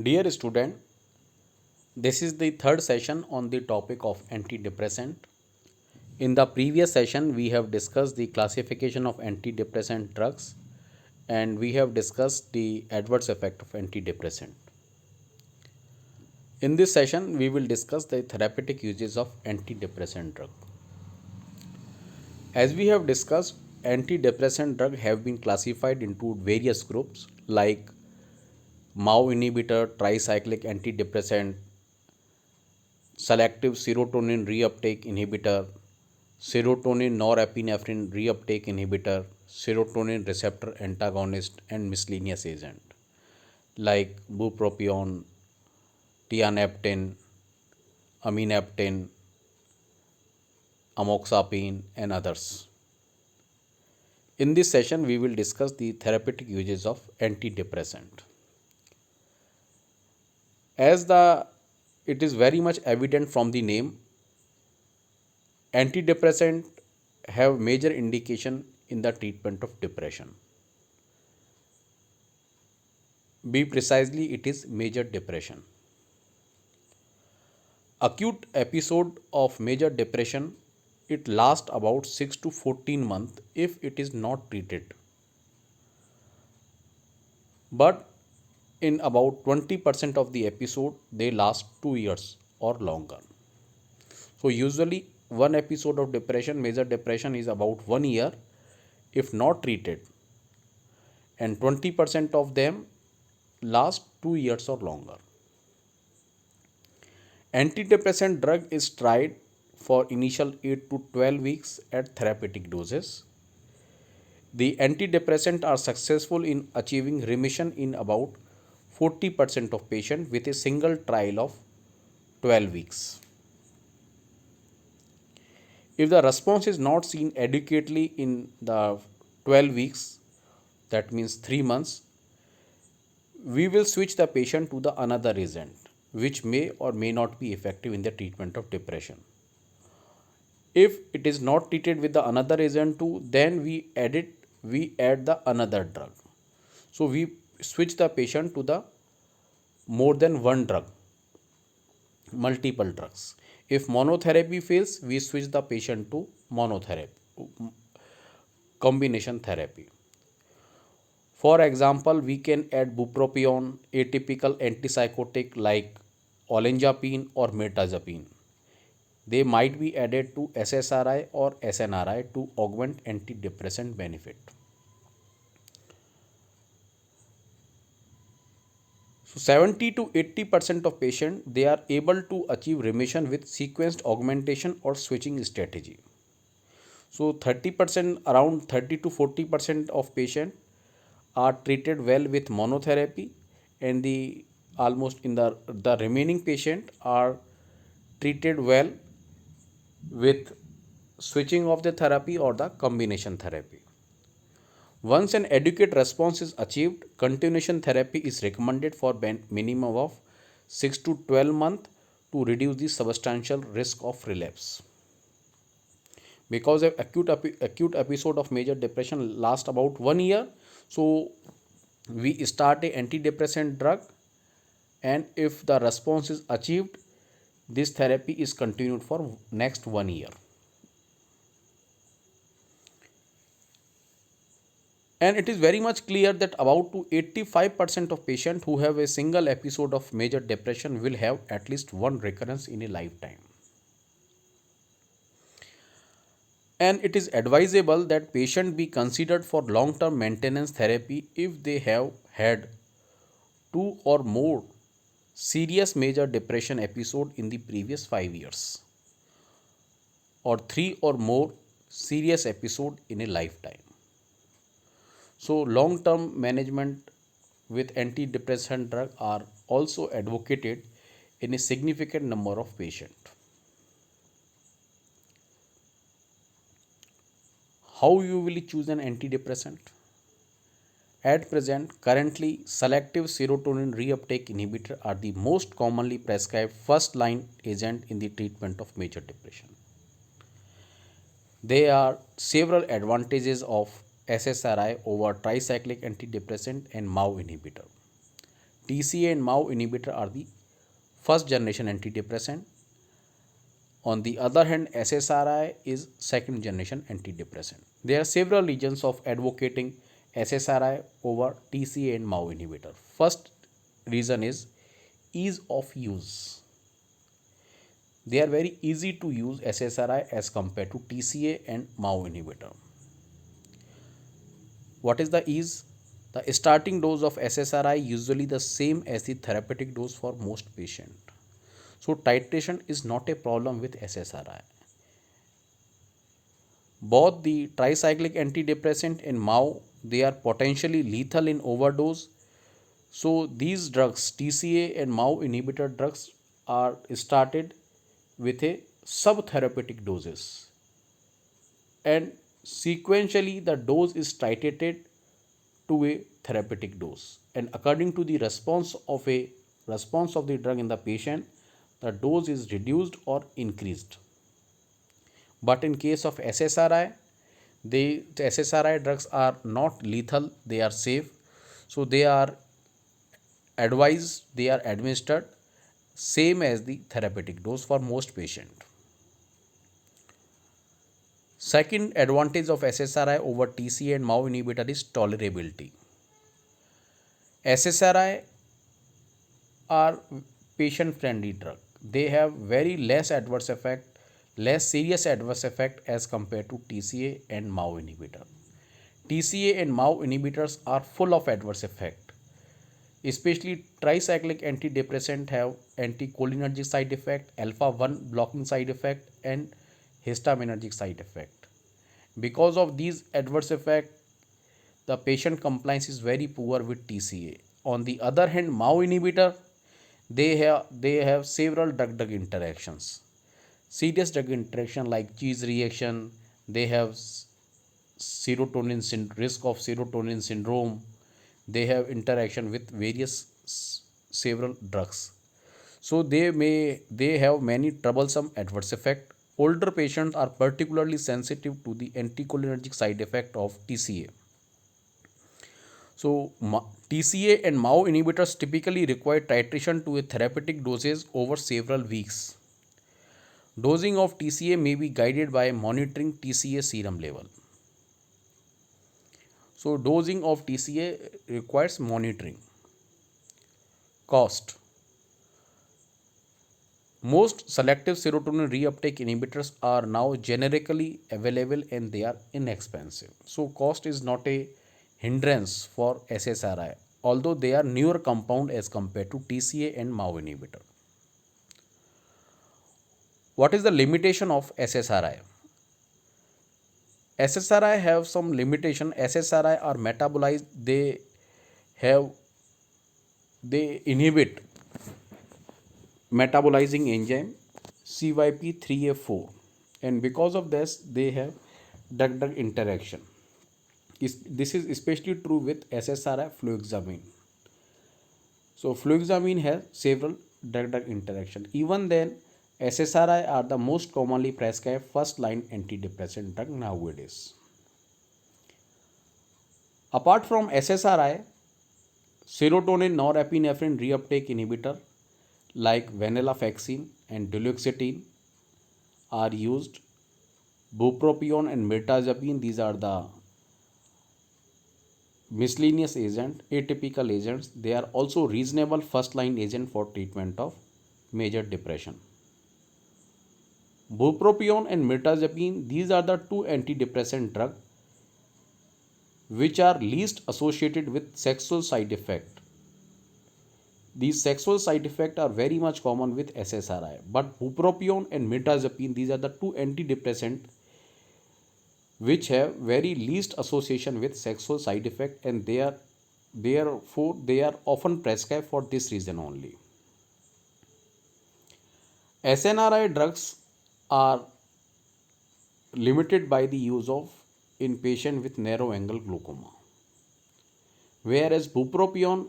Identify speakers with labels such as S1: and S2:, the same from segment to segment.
S1: Dear student, this is the third session on the topic of antidepressant. In the previous session, we have discussed the classification of antidepressant drugs and we have discussed the adverse effect of antidepressant. In this session, we will discuss the therapeutic uses of antidepressant drug. As we have discussed, antidepressant drugs have been classified into various groups like MAO inhibitor, tricyclic antidepressant, selective serotonin reuptake inhibitor, serotonin norepinephrine reuptake inhibitor, serotonin receptor antagonist, and miscellaneous agent like bupropion, tianeptine, amineptine, amoxapine, and others. In this session, we will discuss the therapeutic uses of antidepressant. As the it is very much evident from the name, antidepressant have major indication in the treatment of depression. Be precisely, it is major depression. Acute episode of major depression, it lasts about 6 to 14 months if it is not treated. But in about 20% of the episode, they last 2 years or longer. So usually one episode of depression, major depression, is about 1 year if not treated, and 20% of them last 2 years or longer. Antidepressant drug is tried for initial 8 to 12 weeks at therapeutic doses. The antidepressant are successful in achieving remission in about 40% of patients with a single trial of 12 weeks. If the response is not seen adequately in the 12 weeks, that means 3 months, we will switch the patient to the another agent which may or may not be effective in the treatment of depression. If it is not treated with the another agent too, then we add the another drug. So we switch the patient to the more than one drug, multiple drugs. If monotherapy fails, we switch the patient to monotherapy, combination therapy. For example, we can add bupropion, atypical antipsychotic like olanzapine or mirtazapine. They might be added to SSRI or SNRI to augment antidepressant benefit. So 70 to 80% of patients, they are able to achieve remission with sequenced augmentation or switching strategy. So 30%, around 30 to 40% of patients are treated well with monotherapy, and the almost in the remaining patient are treated well with switching of the therapy or the combination therapy. Once an adequate response is achieved, continuation therapy is recommended for minimum of 6 to 12 months to reduce the substantial risk of relapse. Because an acute episode of major depression lasts about 1 year, so we start a antidepressant drug, and if the response is achieved, this therapy is continued for next 1 year. And it is very much clear that about to 85% of patients who have a single episode of major depression will have at least one recurrence in a lifetime. And it is advisable that patient be considered for long-term maintenance therapy if they have had two or more serious major depression episode in the previous 5 years, or three or more serious episode in a lifetime. So long-term management with antidepressant drug are also advocated in a significant number of patients. How you will choose an antidepressant? At present, currently selective serotonin reuptake inhibitor are the most commonly prescribed first-line agent in the treatment of major depression. There are several advantages of SSRI over tricyclic antidepressant and MAO inhibitor. TCA and MAO inhibitor are the first generation antidepressant. On the other hand, SSRI is second generation antidepressant. There are several reasons of advocating SSRI over TCA and MAO inhibitor. First reason is ease of use. They are very easy to use SSRI as compared to TCA and MAO inhibitor. What is the ease? The starting dose of SSRI usually the same as the therapeutic dose for most patients. So titration is not a problem with SSRI. Both the tricyclic antidepressant and MAO, they are potentially lethal in overdose. So these drugs, TCA and MAO inhibitor drugs, are started with a subtherapeutic doses, and sequentially the dose is titrated to a therapeutic dose, and according to the response of the drug in the patient, the dose is reduced or increased. But in case of SSRI, the SSRI drugs are not lethal, they are safe, so they are advised, they are administered same as the therapeutic dose for most patients. Second advantage of SSRI over TCA and MAO inhibitor is tolerability. SSRI are patient friendly drug. They have very less adverse effect, less serious adverse effect as compared to TCA and MAO inhibitor. TCA and MAO inhibitors are full of adverse effect. Especially tricyclic antidepressant have anticholinergic side effect, alpha 1 blocking side effect, and histaminergic side effect. Because of these adverse effect, the patient compliance is very poor with TCA. On the other hand, MAO inhibitor, they have several drug-drug interactions. Serious drug interaction like cheese reaction, they have risk of serotonin syndrome, they have interaction with various several drugs, so they have many troublesome adverse effect. Older patients are particularly sensitive to the anticholinergic side effect of TCA. So TCA and MAO inhibitors typically require titration to a therapeutic dosage over several weeks. Dosing of TCA may be guided by monitoring TCA serum level. So dosing of TCA requires monitoring. Cost. Most selective serotonin reuptake inhibitors are now generically available and they are inexpensive. So cost is not a hindrance for SSRI, although they are newer compound as compared to TCA and MAO inhibitor. What is the limitation of SSRI? SSRI have some limitation. SSRI are metabolized, they inhibit metabolizing enzyme CYP3A4, and because of this they have drug-drug interaction. This is especially true with SSRI fluoxamine. So fluoxamine has several drug-drug interaction. Even then, SSRI are the most commonly prescribed first-line antidepressant drug nowadays. Apart from SSRI, serotonin norepinephrine reuptake inhibitor like venlafaxine and duloxetine are used. Bupropion and mirtazapine, these are the miscellaneous agent, atypical agents. They are also reasonable first line agent for treatment of major depression. Bupropion and mirtazapine, these are the two antidepressant drugs which are least associated with sexual side effect. These sexual side effects are very much common with SSRI, but bupropion and mirtazapine, these are the two antidepressants which have very least association with sexual side effect, and therefore they are often prescribed for this reason only. SNRI drugs are limited by the use of in patient with narrow angle glaucoma, whereas bupropion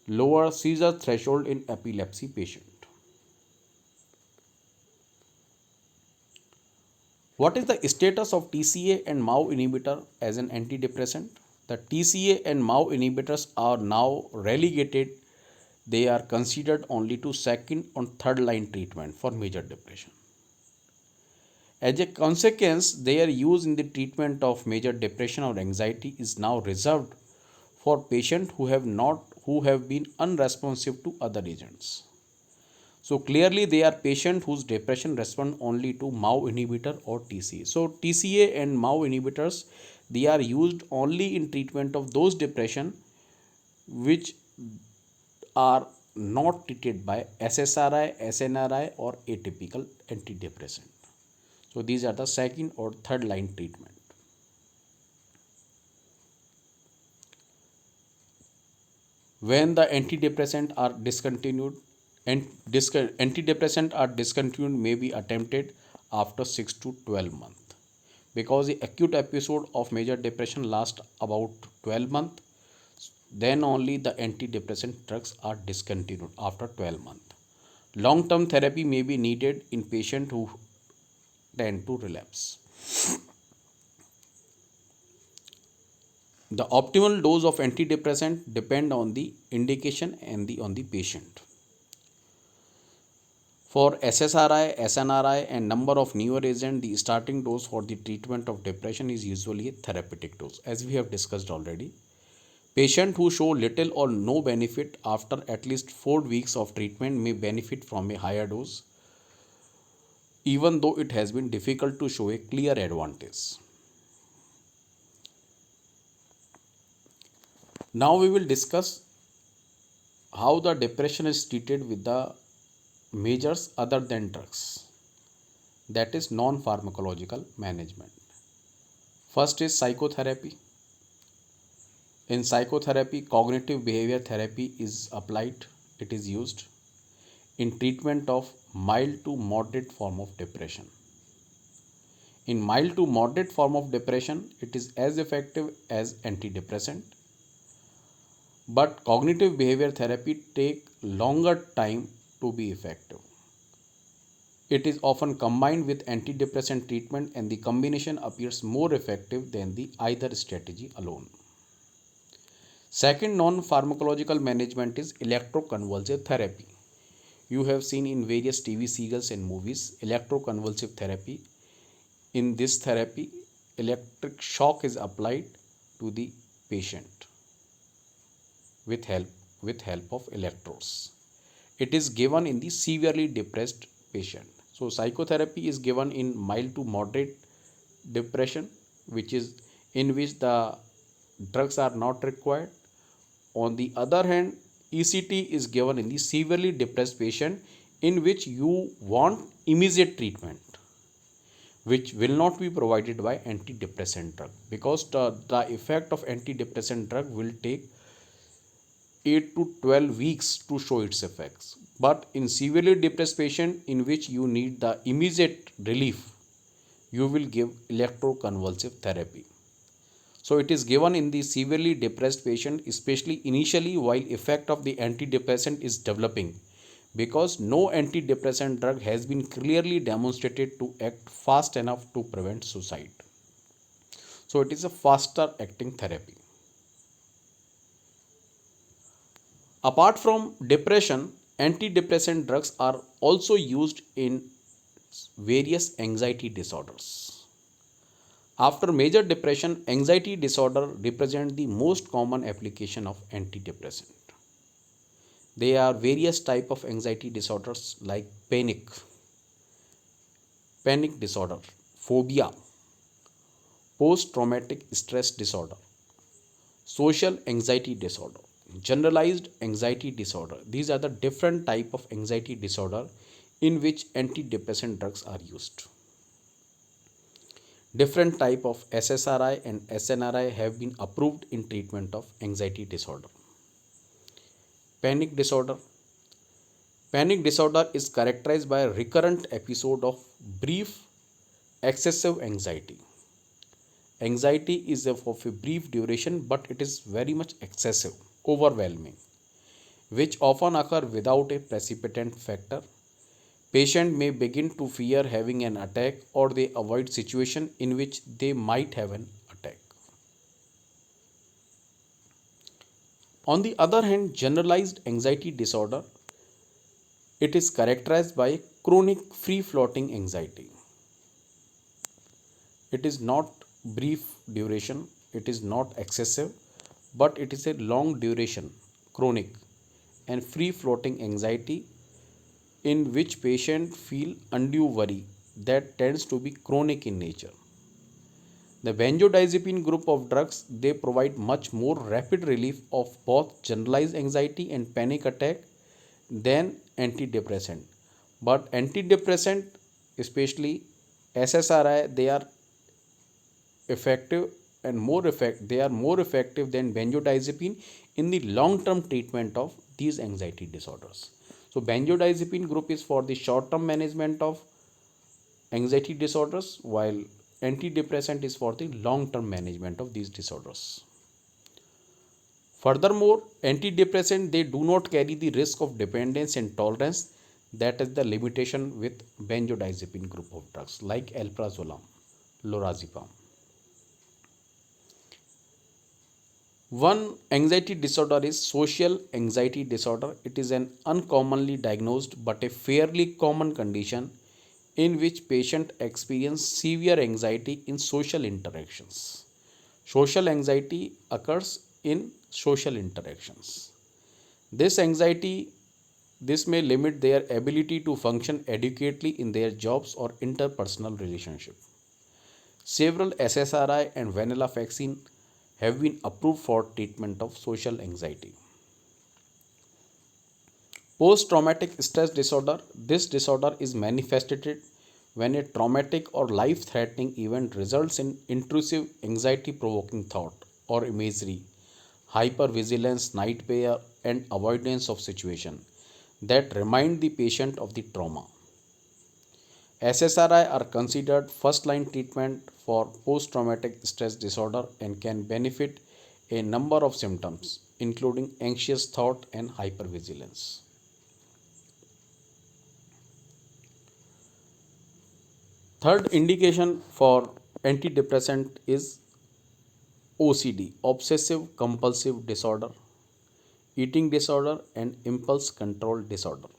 S1: lower seizure threshold in epilepsy patient. What is the status of TCA and MAO inhibitor as an antidepressant? The TCA and MAO inhibitors are now relegated they are considered only to second or third line treatment for major depression. As a consequence, their use in the treatment of major depression or anxiety is now reserved for patients who have been unresponsive to other agents. So clearly they are patients whose depression respond only to MAO inhibitor or TCA. So TCA and MAO inhibitors, they are used only in treatment of those depression which are not treated by SSRI, SNRI or atypical antidepressant. So these are the second or third line treatment. When the antidepressant are discontinued and antidepressant are discontinued may be attempted after 6 to 12 months, because the acute episode of major depression lasts about 12 months, then only the antidepressant drugs are discontinued after 12 months. Long term therapy may be needed in patients who tend to relapse. The optimal dose of antidepressant depend on the indication and on the patient. For SSRI, SNRI and number of newer agents, the starting dose for the treatment of depression is usually a therapeutic dose, as we have discussed already. Patients who show little or no benefit after at least 4 weeks of treatment may benefit from a higher dose, even though it has been difficult to show a clear advantage. Now we will discuss how the depression is treated with the measures other than drugs, that is non-pharmacological management. First is psychotherapy. In psychotherapy, cognitive behavior therapy is applied, it is used in treatment of mild to moderate form of depression. In mild to moderate form of depression, it is as effective as antidepressant, but cognitive behavior therapy take longer time to be effective. It is often combined with antidepressant treatment and the combination appears more effective than the either strategy alone. Second non-pharmacological management is electroconvulsive therapy. You have seen in various TV serials and movies electroconvulsive therapy. In this therapy, electric shock is applied to the patient with help of electrodes. It is given in the severely depressed patient. So psychotherapy is given in mild to moderate depression, which is in which the drugs are not required. On the other hand, ECT is given in the severely depressed patient in which you want immediate treatment, which will not be provided by antidepressant drug, because the effect of antidepressant drug will take 8 to 12 weeks to show its effects. But in severely depressed patient in which you need the immediate relief, you will give electroconvulsive therapy. So it is given in the severely depressed patient, especially initially while effect of the antidepressant is developing, because no antidepressant drug has been clearly demonstrated to act fast enough to prevent suicide. So it is a faster acting therapy. Apart from depression, antidepressant drugs are also used in various anxiety disorders. After major depression, anxiety disorder represent the most common application of antidepressant. There are various type of anxiety disorders like panic disorder, phobia, post-traumatic stress disorder, social anxiety disorder, generalized anxiety disorder. These are the different type of anxiety disorder in which antidepressant drugs are used. Different type of SSRI and SNRI have been approved in treatment of anxiety disorder. Panic disorder. Panic disorder is characterized by a recurrent episode of brief excessive anxiety. Anxiety is of a brief duration, but it is very much excessive, overwhelming, which often occur without a precipitant factor. Patient may begin to fear having an attack, or they avoid situation in which they might have an attack. On the other hand, generalized anxiety disorder, it is characterized by chronic free floating anxiety. It is not brief duration, it is not excessive, but it is a long duration, chronic and free floating anxiety in which patient feel undue worry that tends to be chronic in nature. The benzodiazepine group of drugs, they provide much more rapid relief of both generalized anxiety and panic attack than antidepressant. But antidepressant, especially SSRI, they are effective and more effect they are more effective than benzodiazepine in the long term treatment of these anxiety disorders. So benzodiazepine group is for the short term management of anxiety disorders, while antidepressant is for the long term management of these disorders. Furthermore, antidepressant, they do not carry the risk of dependence and tolerance, that is the limitation with benzodiazepine group of drugs like alprazolam, lorazepam. One anxiety disorder is social anxiety disorder. It is an uncommonly diagnosed but a fairly common condition in which patients experience severe anxiety in social interactions. Social anxiety occurs in social interactions. This anxiety, this may limit their ability to function adequately in their jobs or interpersonal relationship. Several SSRI and venlafaxine have been approved for treatment of social anxiety. Post traumatic stress disorder, this disorder is manifested when a traumatic or life threatening event results in intrusive anxiety provoking thought or imagery, hypervigilance, nightmare, and avoidance of situation that remind the patient of the trauma. SSRI are considered first line treatment for post traumatic stress disorder and can benefit a number of symptoms, including anxious thought and hypervigilance. Third indication for antidepressant is OCD, obsessive compulsive disorder, eating disorder, and impulse control disorder.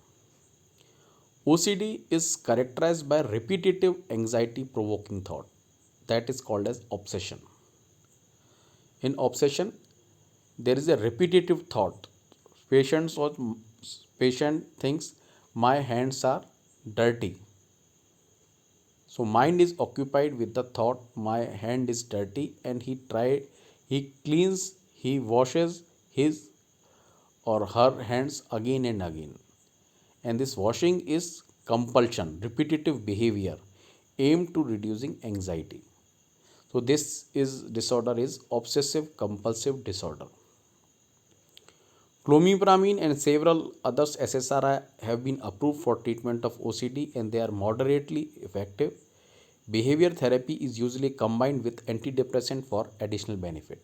S1: OCD is characterized by repetitive anxiety provoking thought, that is called as obsession. In obsession, there is a repetitive thought. Patients or patient thinks my hands are dirty. So mind is occupied with the thought my hand is dirty, and he cleans, he washes his or her hands again and again. And this washing is compulsion, repetitive behavior aimed to reducing anxiety. So this is disorder is obsessive compulsive disorder. Clomipramine and several others SSRI have been approved for treatment of OCD, and they are moderately effective. Behavior therapy is usually combined with antidepressant for additional benefit.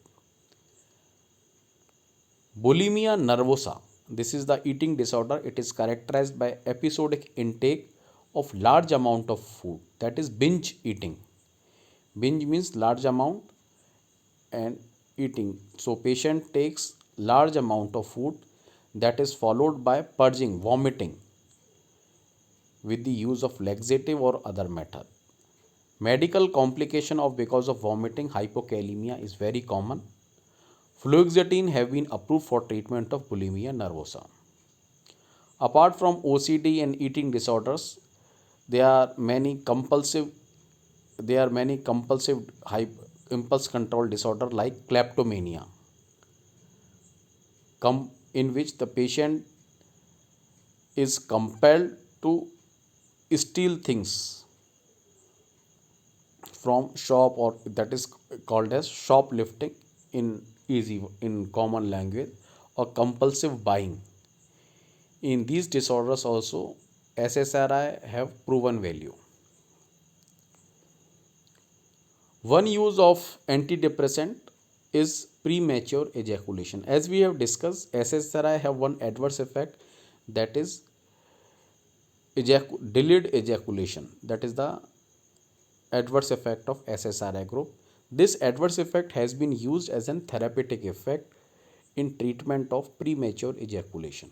S1: Bulimia nervosa. This is the eating disorder. It is characterized by episodic intake of large amount of food. That is binge eating. Binge means large amount and eating. So patient takes large amount of food that is followed by purging, vomiting with the use of laxative or other method. Medical complication of because of vomiting, hypokalemia is very common. Fluoxetine have been approved for treatment of bulimia nervosa. Apart from OCD and eating disorders, there are many compulsive impulse control disorder like kleptomania, in which the patient is compelled to steal things from shop, or that is called as shoplifting in common language, or compulsive buying. In these disorders also SSRI have proven value. One use of antidepressant is premature ejaculation. As we have discussed, SSRI have one adverse effect, that is delayed ejaculation. That is the adverse effect of SSRI group. This adverse effect has been used as an therapeutic effect in treatment of premature ejaculation.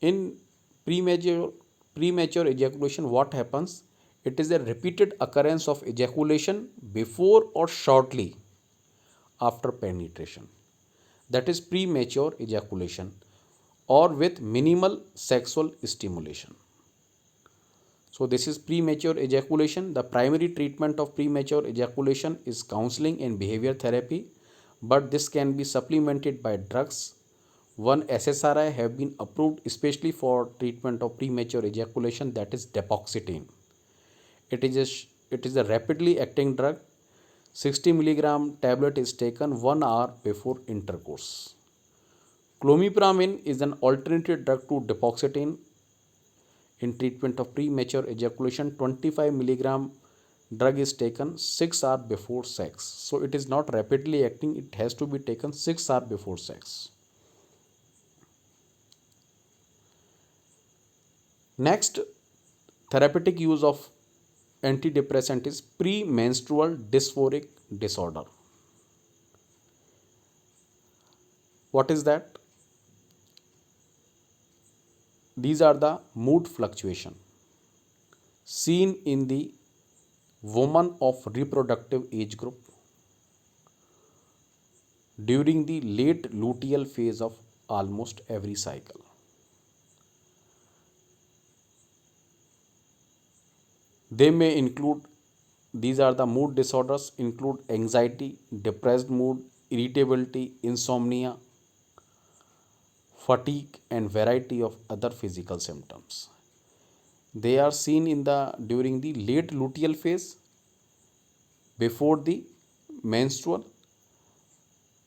S1: In premature premature ejaculation, what happens? It is a repeated occurrence of ejaculation before or shortly after penetration. That is premature ejaculation or with minimal sexual stimulation. So this is premature ejaculation. The primary treatment of premature ejaculation is counseling and behavior therapy, but this can be supplemented by drugs. One SSRI have been approved especially for treatment of premature ejaculation, that is Depoxetine. It is a rapidly acting drug. 60 milligram tablet is taken 1 hour before intercourse. Clomipramine is an alternative drug to Depoxetine in treatment of premature ejaculation. 25 milligram drug is taken 6 hours before sex. So it is not rapidly acting, it has to be taken 6 hours before sex. Next therapeutic use of antidepressant is premenstrual dysphoric disorder. What is that? These are the mood fluctuation seen in the woman of reproductive age group during the late luteal phase of almost every cycle. They may include, these are the mood disorders, include anxiety, depressed mood, irritability, insomnia, fatigue, and variety of other physical symptoms. They are seen in the during the late luteal phase before the menstrual.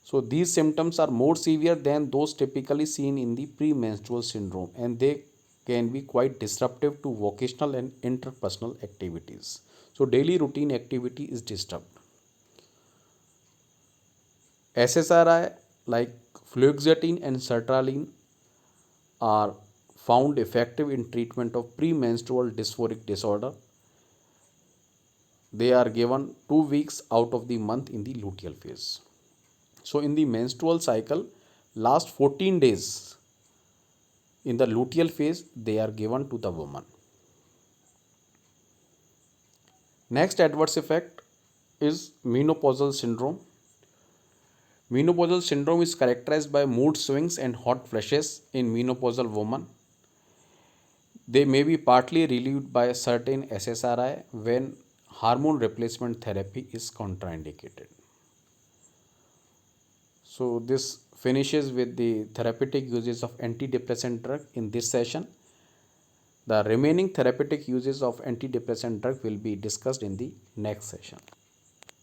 S1: So these symptoms are more severe than those typically seen in the premenstrual syndrome, and they can be quite disruptive to vocational and interpersonal activities. So daily routine activity is disturbed. SSRI like fluoxetine and sertraline are found effective in treatment of premenstrual dysphoric disorder. They are given 2 weeks out of the month in the luteal phase. So in the menstrual cycle, last 14 days in the luteal phase, they are given to the woman. Next adverse effect is menopausal syndrome. Menopausal syndrome is characterized by mood swings and hot flashes in menopausal women. They may be partly relieved by certain SSRI when hormone replacement therapy is contraindicated. So this finishes with the therapeutic uses of antidepressant drug in this session. The remaining therapeutic uses of antidepressant drug will be discussed in the next session.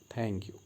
S1: Thank you.